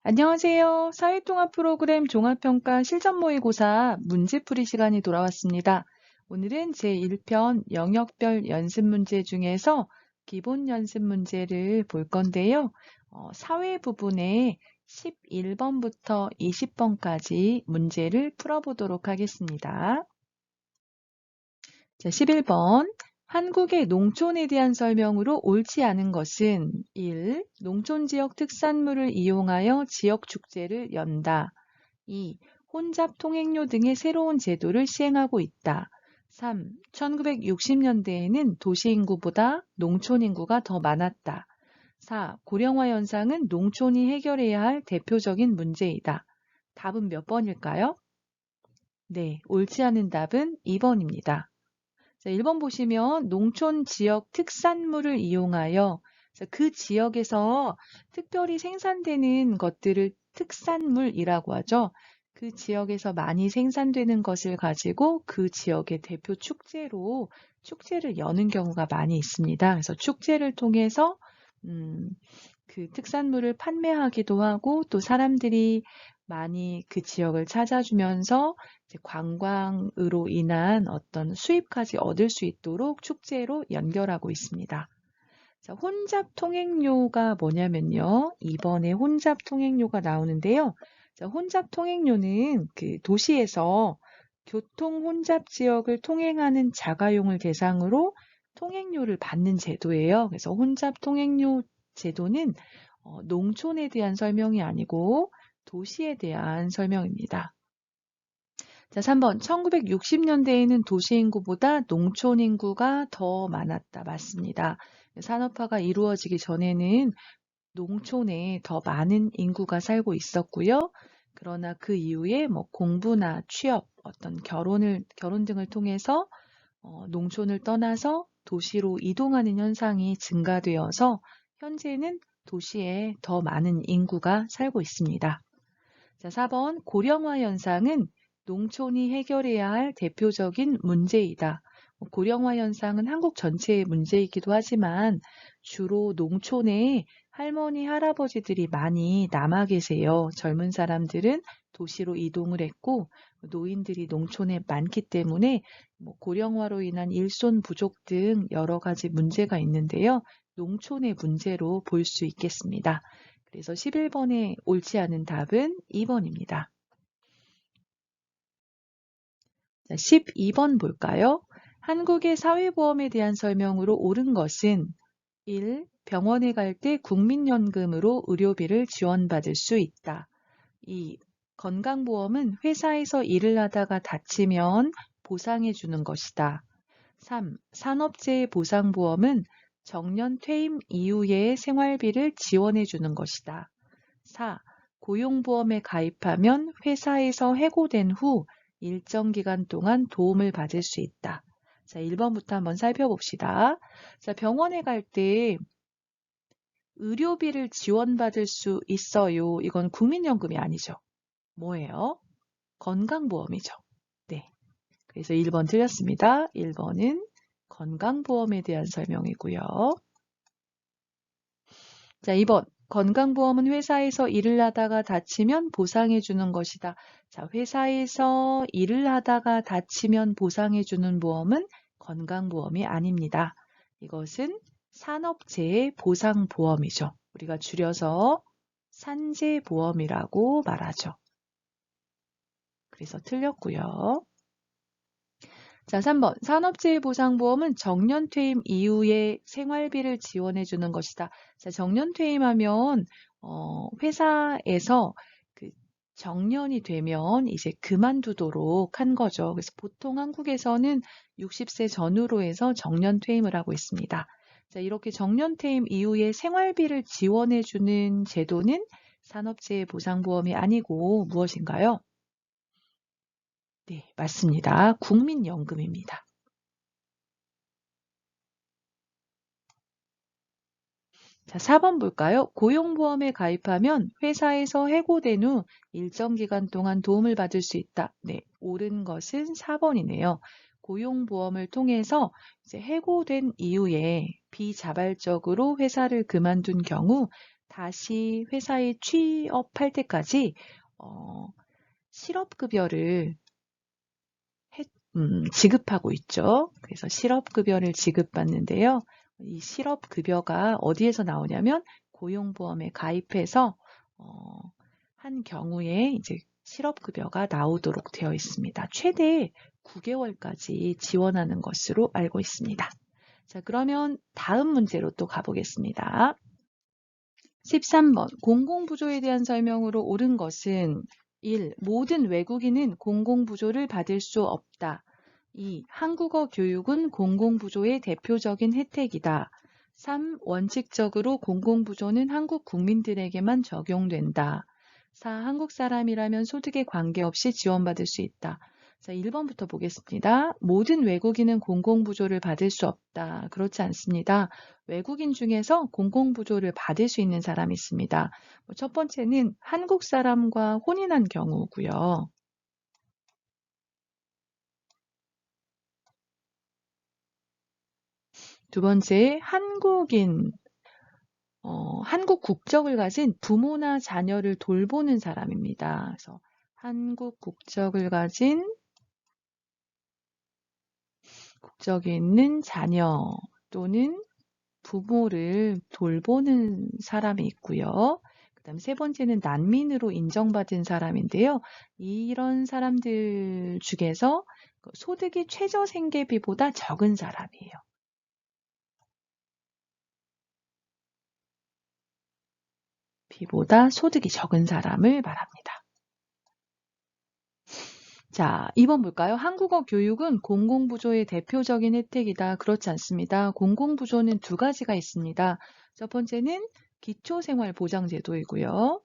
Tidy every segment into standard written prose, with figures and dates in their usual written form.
안녕하세요. 사회통합 프로그램 종합평가 실전 모의고사 문제풀이 시간이 돌아왔습니다. 오늘은 제1편 영역별 연습 문제 중에서 기본 연습 문제를 볼 건데요. 사회 부분에 11번부터 20번까지 문제를 풀어보도록 하겠습니다. 자, 11번. 한국의 농촌에 대한 설명으로 옳지 않은 것은 1. 농촌 지역 특산물을 이용하여 지역 축제를 연다. 2. 혼잡 통행료 등의 새로운 제도를 시행하고 있다. 3. 1960년대에는 도시 인구보다 농촌 인구가 더 많았다. 4. 고령화 현상은 농촌이 해결해야 할 대표적인 문제이다. 답은 몇 번일까요? 네, 옳지 않은 답은 2번입니다. 자, 1번 보시면 농촌 지역 특산물을 이용하여 그 지역에서 특별히 생산되는 것들을 특산물이라고 하죠. 그 지역에서 많이 생산되는 것을 가지고 그 지역의 대표 축제를 여는 경우가 많이 있습니다. 그래서 축제를 통해서 그 특산물을 판매하기도 하고 또 사람들이 많이 그 지역을 찾아주면서 이제 관광으로 인한 어떤 수입까지 얻을 수 있도록 축제로 연결하고 있습니다. 자, 혼잡 통행료가 뭐냐면요. 이번에 혼잡 통행료가 나오는데요. 자, 혼잡 통행료는 그 도시에서 교통 혼잡 지역을 통행하는 자가용을 대상으로 통행료를 받는 제도예요. 그래서 혼잡 통행료 제도는 농촌에 대한 설명이 아니고 도시에 대한 설명입니다. 자, 3번. 1960년대에는 도시 인구보다 농촌 인구가 더 많았다. 맞습니다. 산업화가 이루어지기 전에는 농촌에 더 많은 인구가 살고 있었고요. 그러나 그 이후에 뭐 공부나 취업, 어떤 결혼 등을 통해서 농촌을 떠나서 도시로 이동하는 현상이 증가되어서 현재는 도시에 더 많은 인구가 살고 있습니다. 자, 4번. 고령화 현상은 농촌이 해결해야 할 대표적인 문제이다. 고령화 현상은 한국 전체의 문제이기도 하지만 주로 농촌에 할머니, 할아버지들이 많이 남아 계세요. 젊은 사람들은 도시로 이동을 했고 노인들이 농촌에 많기 때문에 고령화로 인한 일손 부족 등 여러 가지 문제가 있는데요. 농촌의 문제로 볼 수 있겠습니다. 그래서 11번에 옳지 않은 답은 2번입니다. 자, 12번 볼까요? 한국의 사회보험에 대한 설명으로 옳은 것은 1. 병원에 갈 때 국민연금으로 의료비를 지원받을 수 있다. 2. 건강보험은 회사에서 일을 하다가 다치면 보상해 주는 것이다. 3. 산업재해 보상보험은 정년 퇴임 이후의 생활비를 지원해 주는 것이다. 4. 고용보험에 가입하면 회사에서 해고된 후 일정 기간 동안 도움을 받을 수 있다. 자, 1번부터 한번 살펴봅시다. 자, 병원에 갈 때 의료비를 지원받을 수 있어요. 이건 국민연금이 아니죠. 뭐예요? 건강보험이죠. 네. 그래서 1번 틀렸습니다. 1번은 건강보험에 대한 설명이고요. 자, 2번. 건강보험은 회사에서 일을 하다가 다치면 보상해 주는 것이다. 자, 회사에서 일을 하다가 다치면 보상해 주는 보험은 건강보험이 아닙니다. 이것은 산업재해 보상보험이죠. 우리가 줄여서 산재보험이라고 말하죠. 그래서 틀렸고요. 자, 3번. 산업재해보상보험은 정년퇴임 이후에 생활비를 지원해 주는 것이다. 자, 정년퇴임하면 회사에서 그 정년이 되면 이제 그만두도록 한 거죠. 그래서 보통 한국에서는 60세 전후로 해서 정년퇴임을 하고 있습니다. 자, 이렇게 정년퇴임 이후에 생활비를 지원해 주는 제도는 산업재해보상보험이 아니고 무엇인가요? 네, 맞습니다. 국민연금입니다. 자, 4번 볼까요? 고용보험에 가입하면 회사에서 해고된 후 일정 기간 동안 도움을 받을 수 있다. 네, 옳은 것은 4번이네요. 고용보험을 통해서 이제 해고된 이후에 비자발적으로 회사를 그만둔 경우 다시 회사에 취업할 때까지 실업급여를 지급하고 있죠. 그래서 실업급여를 지급받는데요. 이 실업급여가 어디에서 나오냐면 고용보험에 가입해서 한 경우에 이제 실업급여가 나오도록 되어 있습니다. 최대 9개월까지 지원하는 것으로 알고 있습니다. 자, 그러면 다음 문제로 또 가보겠습니다. 13번 공공부조에 대한 설명으로 옳은 것은 1. 모든 외국인은 공공부조를 받을 수 없다. 2. 한국어 교육은 공공부조의 대표적인 혜택이다. 3. 원칙적으로 공공부조는 한국 국민들에게만 적용된다. 4. 한국 사람이라면 소득에 관계없이 지원받을 수 있다. 자, 1번부터 보겠습니다. 모든 외국인은 공공부조를 받을 수 없다. 그렇지 않습니다. 외국인 중에서 공공부조를 받을 수 있는 사람이 있습니다. 첫 번째는 한국 사람과 혼인한 경우고요. 두 번째, 한국인, 한국 국적을 가진 부모나 자녀를 돌보는 사람입니다. 그래서 한국 국적을 가진 국적이 있는 자녀 또는 부모를 돌보는 사람이 있고요. 그다음 세 번째는 난민으로 인정받은 사람인데요. 이런 사람들 중에서 소득이 최저생계비보다 적은 사람이에요. 비보다 소득이 적은 사람을 말합니다. 자, 2번 볼까요? 한국어 교육은 공공부조의 대표적인 혜택이다. 그렇지 않습니다. 공공부조는 두 가지가 있습니다. 첫 번째는 기초생활보장제도이고요.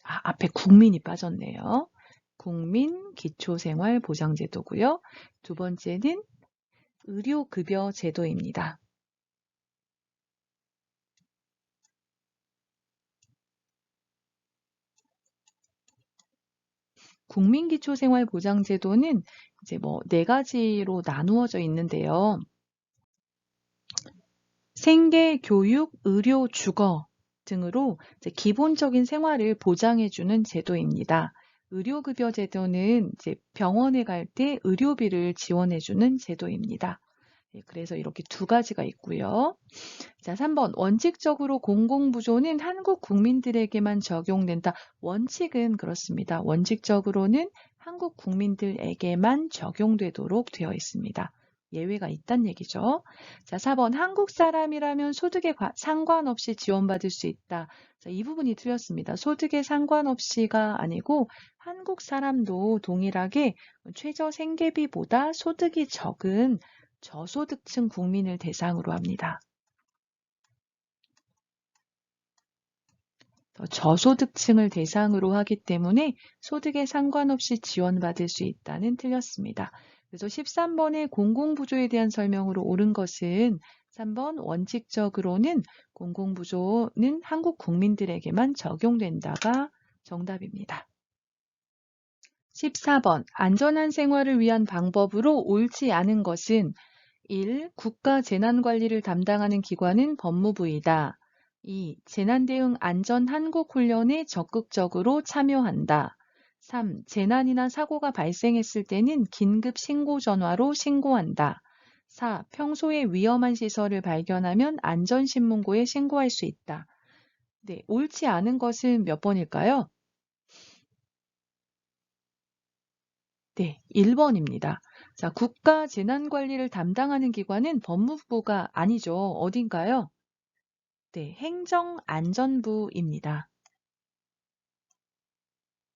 앞에 국민이 빠졌네요. 국민 기초생활보장제도고요. 두 번째는 의료급여 제도입니다. 국민기초생활보장제도는 이제 네 가지로 나누어져 있는데요. 생계, 교육, 의료, 주거 등으로 이제 기본적인 생활을 보장해주는 제도입니다. 의료급여 제도는 이제 병원에 갈 때 의료비를 지원해주는 제도입니다. 그래서 이렇게 두 가지가 있고요. 자, 3번 원칙적으로 공공부조는 한국 국민들에게만 적용된다. 원칙은 그렇습니다. 원칙적으로는 한국 국민들에게만 적용되도록 되어 있습니다. 예외가 있단 얘기죠. 자, 4번 한국 사람이라면 소득에 상관없이 지원받을 수 있다. 자, 이 부분이 틀렸습니다. 소득에 상관없이가 아니고 한국 사람도 동일하게 최저생계비보다 소득이 적은 저소득층 국민을 대상으로 합니다. 저소득층을 대상으로 하기 때문에 소득에 상관없이 지원받을 수 있다는 틀렸습니다. 그래서 13번의 공공부조에 대한 설명으로 옳은 것은 3번 원칙적으로는 공공부조는 한국 국민들에게만 적용된다가 정답입니다. 14번 안전한 생활을 위한 방법으로 옳지 않은 것은 1. 국가 재난관리를 담당하는 기관은 법무부이다. 2. 재난대응 안전 한국 훈련에 적극적으로 참여한다. 3. 재난이나 사고가 발생했을 때는 긴급 신고 전화로 신고한다. 4. 평소에 위험한 시설을 발견하면 안전신문고에 신고할 수 있다. 네, 옳지 않은 것은 몇 번일까요? 네, 1번입니다. 자, 국가 재난관리를 담당하는 기관은 법무부가 아니죠. 어딘가요? 네, 행정안전부입니다.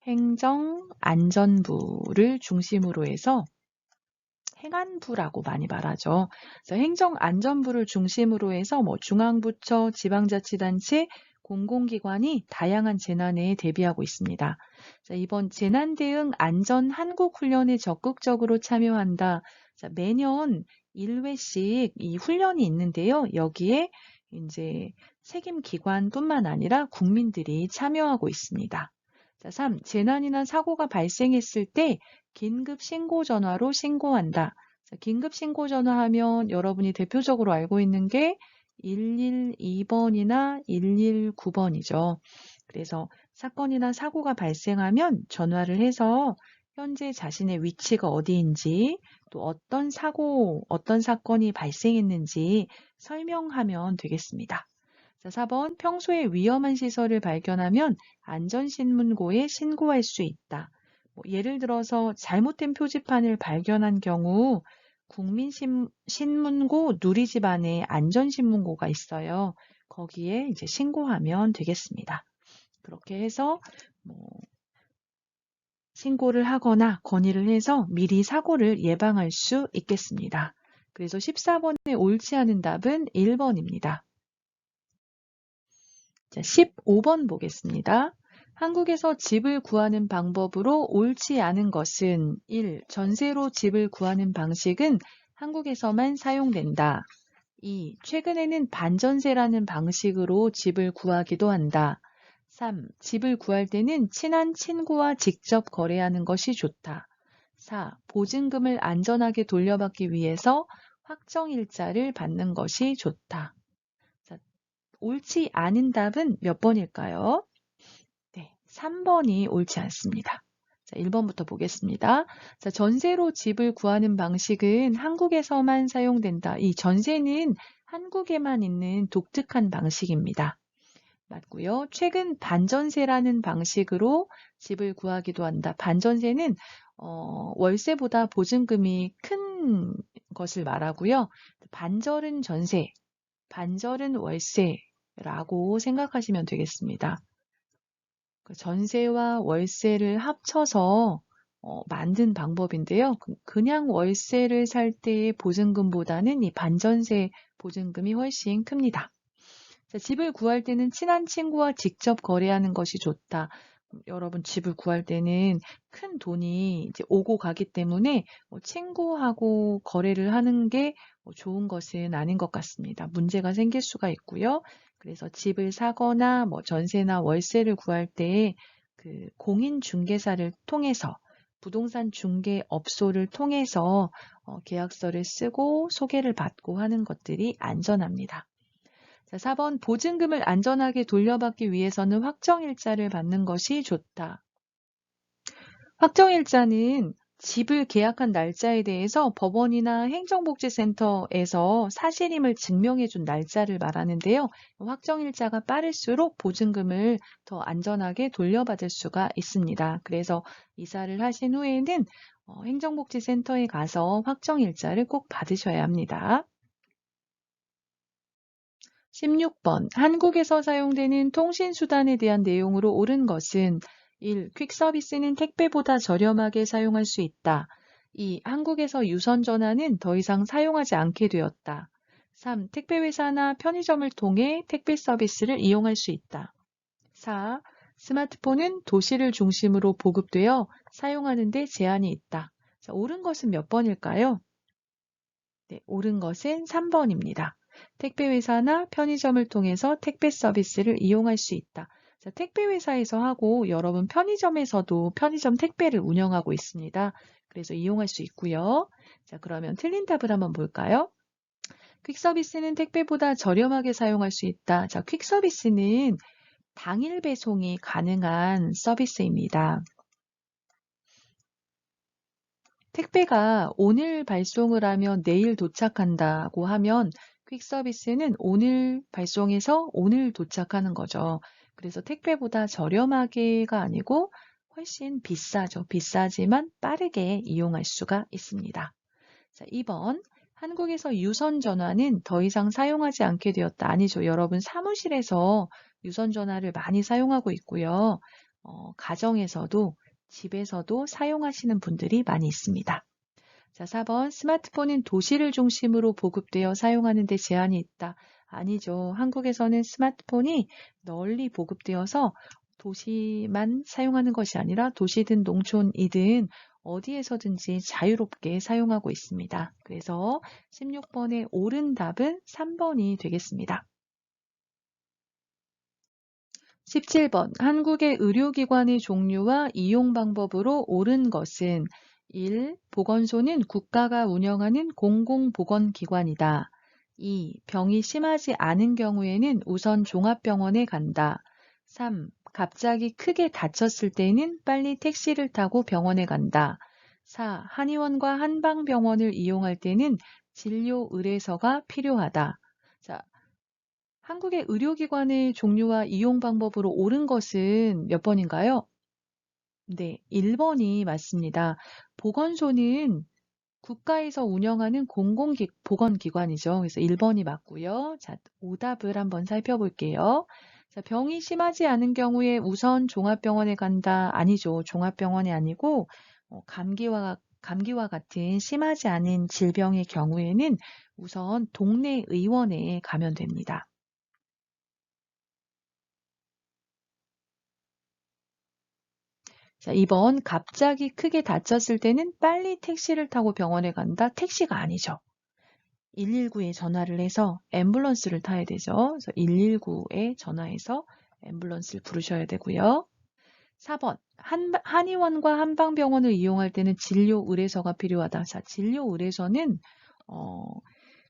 행정안전부를 중심으로 해서 행안부라고 많이 말하죠. 그래서 행정안전부를 중심으로 해서 중앙부처, 지방자치단체, 공공기관이 다양한 재난에 대비하고 있습니다. 자, 이번 재난대응 안전 한국훈련에 적극적으로 참여한다. 자, 매년 1회씩 이 훈련이 있는데요. 여기에 이제 책임기관뿐만 아니라 국민들이 참여하고 있습니다. 자, 3. 재난이나 사고가 발생했을 때 긴급 신고 전화로 신고한다. 자, 긴급 신고 전화하면 여러분이 대표적으로 알고 있는 게 112번이나 119번이죠. 그래서 사건이나 사고가 발생하면 전화를 해서 현재 자신의 위치가 어디인지, 또 어떤 사고, 어떤 사건이 발생했는지 설명하면 되겠습니다. 자, 4번 평소에 위험한 시설을 발견하면 안전신문고에 신고할 수 있다. 예를 들어서 잘못된 표지판을 발견한 경우 국민신문고 누리집 안에 안전신문고가 있어요. 거기에 이제 신고하면 되겠습니다. 그렇게 해서 신고를 하거나 건의를 해서 미리 사고를 예방할 수 있겠습니다. 그래서 14번에 옳지 않은 답은 1번입니다. 자, 15번 보겠습니다. 한국에서 집을 구하는 방법으로 옳지 않은 것은 1. 전세로 집을 구하는 방식은 한국에서만 사용된다. 2. 최근에는 반전세라는 방식으로 집을 구하기도 한다. 3. 집을 구할 때는 친한 친구와 직접 거래하는 것이 좋다. 4. 보증금을 안전하게 돌려받기 위해서 확정일자를 받는 것이 좋다. 자, 옳지 않은 답은 몇 번일까요? 네, 3번이 옳지 않습니다. 자, 1번부터 보겠습니다. 자, 전세로 집을 구하는 방식은 한국에서만 사용된다. 이 전세는 한국에만 있는 독특한 방식입니다. 맞고요. 최근 반전세라는 방식으로 집을 구하기도 한다. 반전세는 월세보다 보증금이 큰 것을 말하고요. 반절은 전세, 반절은 월세라고 생각하시면 되겠습니다. 전세와 월세를 합쳐서 만든 방법인데요. 그냥 월세를 살 때의 보증금보다는 이 반전세 보증금이 훨씬 큽니다. 자, 집을 구할 때는 친한 친구와 직접 거래하는 것이 좋다. 여러분 집을 구할 때는 큰 돈이 이제 오고 가기 때문에 친구하고 거래를 하는 게 좋은 것은 아닌 것 같습니다. 문제가 생길 수가 있고요. 그래서 집을 사거나 전세나 월세를 구할 때 그 공인중개사를 통해서 부동산 중개업소를 통해서 계약서를 쓰고 소개를 받고 하는 것들이 안전합니다. 자, 4번 보증금을 안전하게 돌려받기 위해서는 확정일자를 받는 것이 좋다. 확정일자는 집을 계약한 날짜에 대해서 법원이나 행정복지센터에서 사실임을 증명해준 날짜를 말하는데요. 확정일자가 빠를수록 보증금을 더 안전하게 돌려받을 수가 있습니다. 그래서 이사를 하신 후에는 행정복지센터에 가서 확정일자를 꼭 받으셔야 합니다. 16번 한국에서 사용되는 통신수단에 대한 내용으로 옳은 것은 1. 퀵서비스는 택배보다 저렴하게 사용할 수 있다. 2. 한국에서 유선전화는 더 이상 사용하지 않게 되었다. 3. 택배회사나 편의점을 통해 택배 서비스를 이용할 수 있다. 4. 스마트폰은 도시를 중심으로 보급되어 사용하는 데 제한이 있다. 자, 옳은 것은 몇 번일까요? 네, 옳은 것은 3번입니다. 택배회사나 편의점을 통해서 택배 서비스를 이용할 수 있다. 자, 택배회사에서 하고 여러분 편의점에서도 편의점 택배를 운영하고 있습니다. 그래서 이용할 수 있고요. 자, 그러면 틀린 답을 한번 볼까요? 퀵서비스는 택배보다 저렴하게 사용할 수 있다. 자, 퀵서비스는 당일 배송이 가능한 서비스입니다. 택배가 오늘 발송을 하면 내일 도착한다고 하면 퀵서비스는 오늘 발송해서 오늘 도착하는 거죠. 그래서 택배보다 저렴하게가 아니고 훨씬 비싸죠. 비싸지만 빠르게 이용할 수가 있습니다. 자, 2번. 한국에서 유선 전화는 더 이상 사용하지 않게 되었다. 아니죠. 여러분 사무실에서 유선 전화를 많이 사용하고 있고요. 가정에서도 집에서도 사용하시는 분들이 많이 있습니다. 자, 4번. 스마트폰은 도시를 중심으로 보급되어 사용하는 데 제한이 있다. 아니죠. 한국에서는 스마트폰이 널리 보급되어서 도시만 사용하는 것이 아니라 도시든 농촌이든 어디에서든지 자유롭게 사용하고 있습니다. 그래서 16번의 옳은 답은 3번이 되겠습니다. 17번 한국의 의료기관의 종류와 이용 방법으로 옳은 것은 1. 보건소는 국가가 운영하는 공공보건기관이다. 2. 병이 심하지 않은 경우에는 우선 종합병원에 간다. 3. 갑자기 크게 다쳤을 때는 빨리 택시를 타고 병원에 간다. 4. 한의원과 한방병원을 이용할 때는 진료 의뢰서가 필요하다. 자, 한국의 의료기관의 종류와 이용 방법으로 옳은 것은 몇 번인가요? 네, 1번이 맞습니다. 보건소는 국가에서 운영하는 보건기관이죠. 그래서 1번이 맞고요. 자, 오답을 한번 살펴볼게요. 자, 병이 심하지 않은 경우에 우선 종합병원에 간다. 아니죠. 종합병원이 아니고 감기와 같은 심하지 않은 질병의 경우에는 우선 동네 의원에 가면 됩니다. 자, 2번 갑자기 크게 다쳤을 때는 빨리 택시를 타고 병원에 간다. 택시가 아니죠. 119에 전화를 해서 앰뷸런스를 타야 되죠. 그래서 119에 전화해서 앰뷸런스를 부르셔야 되고요. 4번 한의원과 한방병원을 이용할 때는 진료 의뢰서가 필요하다. 자, 진료 의뢰서는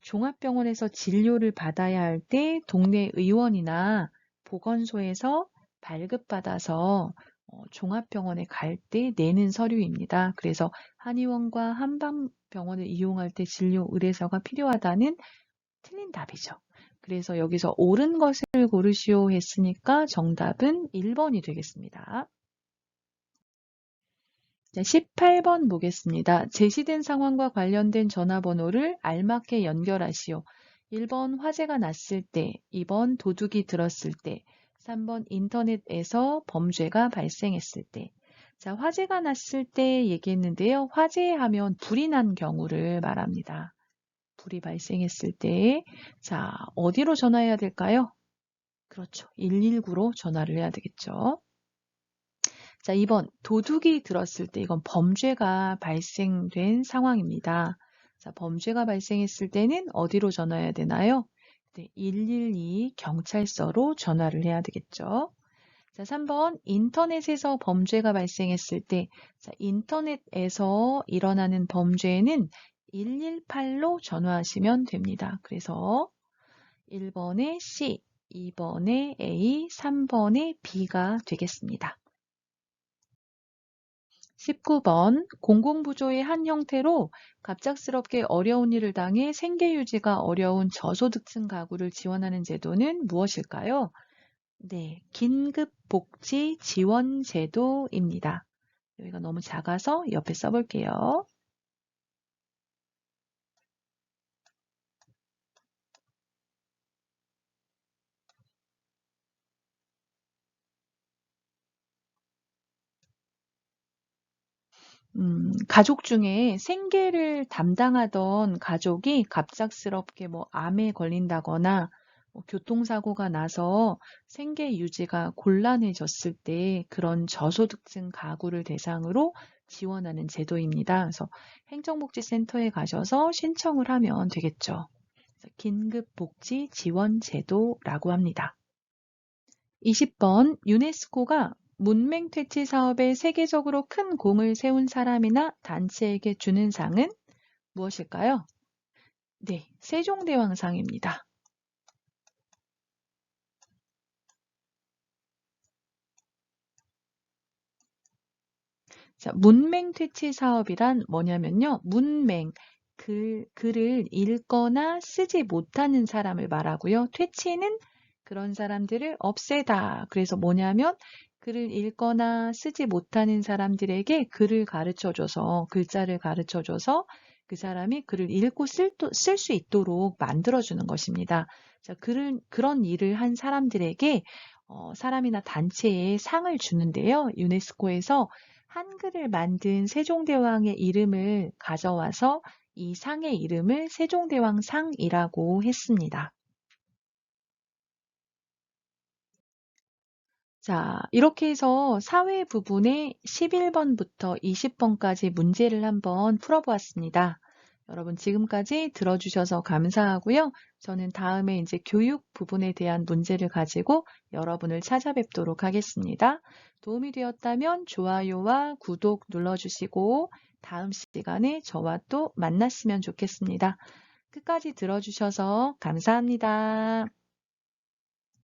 종합병원에서 진료를 받아야 할 때 동네 의원이나 보건소에서 발급받아서 종합병원에 갈 때 내는 서류입니다. 그래서 한의원과 한방병원을 이용할 때 진료 의뢰서가 필요하다는 틀린 답이죠. 그래서 여기서 옳은 것을 고르시오 했으니까 정답은 1번이 되겠습니다. 자, 18번 보겠습니다. 제시된 상황과 관련된 전화번호를 알맞게 연결하시오. 1번 화재가 났을 때, 2번 도둑이 들었을 때, 3번 인터넷에서 범죄가 발생했을 때. 자, 화재가 났을 때 얘기했는데요. 화재하면 불이 난 경우를 말합니다. 불이 발생했을 때, 자, 어디로 전화해야 될까요? 그렇죠. 119로 전화를 해야 되겠죠. 자, 2번 도둑이 들었을 때 이건 범죄가 발생된 상황입니다. 자, 범죄가 발생했을 때는 어디로 전화해야 되나요? 네, 112 경찰서로 전화를 해야 되겠죠. 자, 3번 인터넷에서 범죄가 발생했을 때 자, 인터넷에서 일어나는 범죄는 118로 전화하시면 됩니다. 그래서 1번에 C, 2번에 A, 3번에 B가 되겠습니다. 19번 공공부조의 한 형태로 갑작스럽게 어려운 일을 당해 생계 유지가 어려운 저소득층 가구를 지원하는 제도는 무엇일까요? 네, 긴급복지 지원 제도입니다. 여기가 너무 작아서 옆에 써볼게요. 가족 중에 생계를 담당하던 가족이 갑작스럽게 뭐 암에 걸린다거나 교통사고가 나서 생계 유지가 곤란해졌을 때 그런 저소득층 가구를 대상으로 지원하는 제도입니다. 그래서 행정복지센터에 가셔서 신청을 하면 되겠죠. 긴급복지 지원 제도라고 합니다. 20번 유네스코가 문맹 퇴치 사업에 세계적으로 큰 공을 세운 사람이나 단체에게 주는 상은 무엇일까요? 네, 세종대왕상입니다. 자, 문맹 퇴치 사업이란 뭐냐면요. 문맹, 글을 읽거나 쓰지 못하는 사람을 말하고요. 퇴치는 그런 사람들을 없애다. 그래서 뭐냐면 글을 읽거나 쓰지 못하는 사람들에게 글을 가르쳐줘서 글자를 가르쳐줘서 그 사람이 글을 읽고 쓸 수 있도록 만들어주는 것입니다. 자, 그런 일을 한 사람들에게 사람이나 단체에 상을 주는데요. 유네스코에서 한글을 만든 세종대왕의 이름을 가져와서 이 상의 이름을 세종대왕상이라고 했습니다. 자, 이렇게 해서 사회 부분의 11번부터 20번까지 문제를 한번 풀어보았습니다. 여러분 지금까지 들어주셔서 감사하고요. 저는 다음에 이제 교육 부분에 대한 문제를 가지고 여러분을 찾아뵙도록 하겠습니다. 도움이 되었다면 좋아요와 구독 눌러주시고 다음 시간에 저와 또 만났으면 좋겠습니다. 끝까지 들어주셔서 감사합니다.